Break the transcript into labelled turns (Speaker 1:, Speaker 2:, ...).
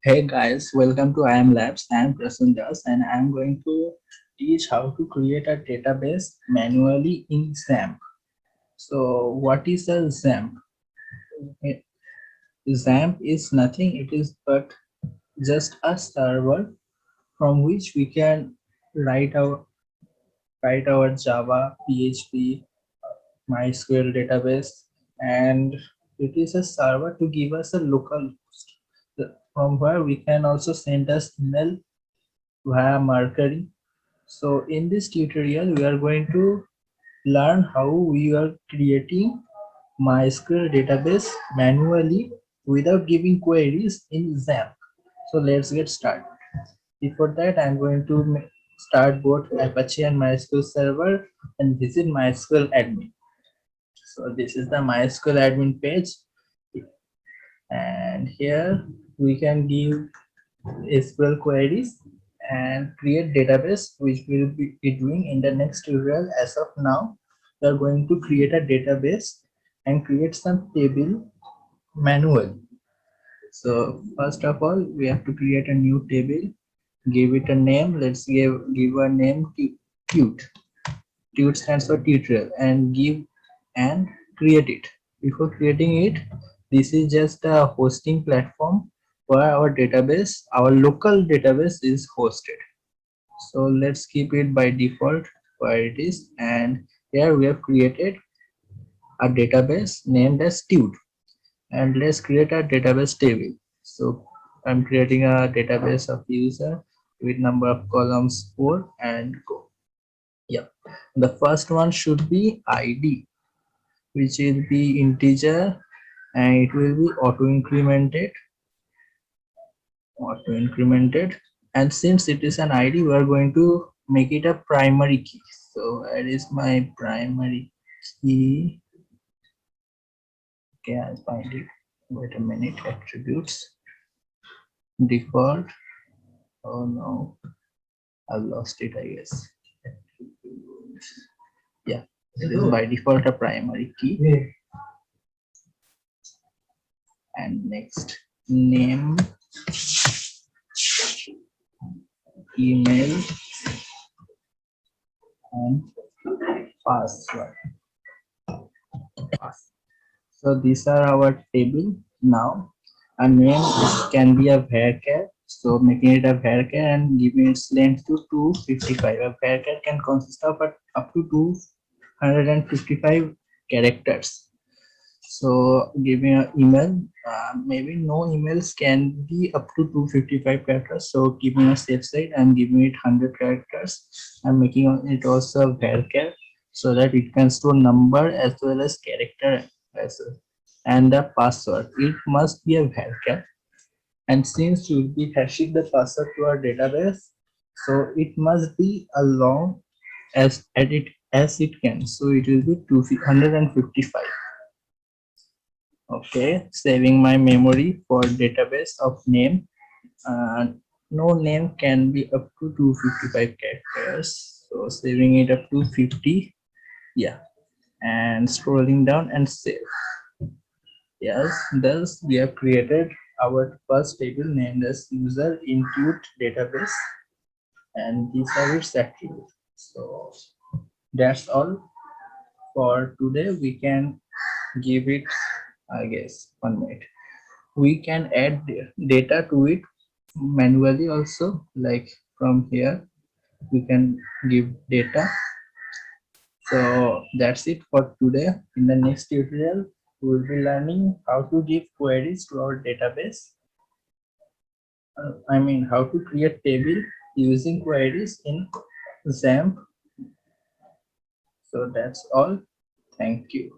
Speaker 1: Hey guys, welcome to IEMLabs. I am Prasanjas and I am going to teach how to create a database manually in Xampp. So what is a Xampp? Eh, Xampp is nothing, it is but just a server from which we can write our Java, PHP, MySQL database, and it is a server to give us a local host from where we can also send us email via Mercury. So in this tutorial, we are going to learn how we are creating MySQL database manually without giving queries in Xampp. So let's get started. Before that, I'm going to start both Apache and MySQL server and visit MySQL admin. So this is the MySQL admin page, and here we can give SQL queries and create database, which we'll be doing in the next tutorial. As of now, we are going to create a database and create some table manually. So first of all, we have to create a new table, give it a name. Let's give a name tut. Tut stands for tutorial, and give and create it. Before creating it, this is just a hosting platform where our database, our local database is hosted. So let's keep it by default where it is, and here we have created a database named as tut, and let's create a database table. So I'm creating a database of user with number of columns 4 and go. Yeah, the first one should be id, which will be integer, and it will be auto incremented. And since it is an id, we are going to make it a primary key. So that is my primary key. Okay, I'll find it. Wait a minute. Attributes, default. Oh no, I've lost it, I guess. Attributes. Yeah, it is by default a primary key. And next, name, email, and password. So these are our table now. A name can be a varchar, so making it a varchar and giving its length to 255. A varchar can consist of up to 255 characters. So giving an email, maybe no emails can be up to 255 characters. So giving a safe side, I'm giving it 100 characters. I'm making it also a varchar so that it can store number as well as character as well. And the password, it must be a varchar. And since you'll be hashing the password to our database, so it must be as long as it can. So it will be 255. Okay, saving my memory for database of name. No name can be up to 255 characters, so saving it up to 50. Yeah, and scrolling down and save. Yes, thus we have created our first table named as user input database, and these are its attributes. So that's all for today. We can give it, I guess, 1 minute. We can add data to it manually also, like from here we can give data. So that's it for today. In the next tutorial, we will be learning how to give queries to our database. How to create table using queries in Xampp. So that's all. Thank you.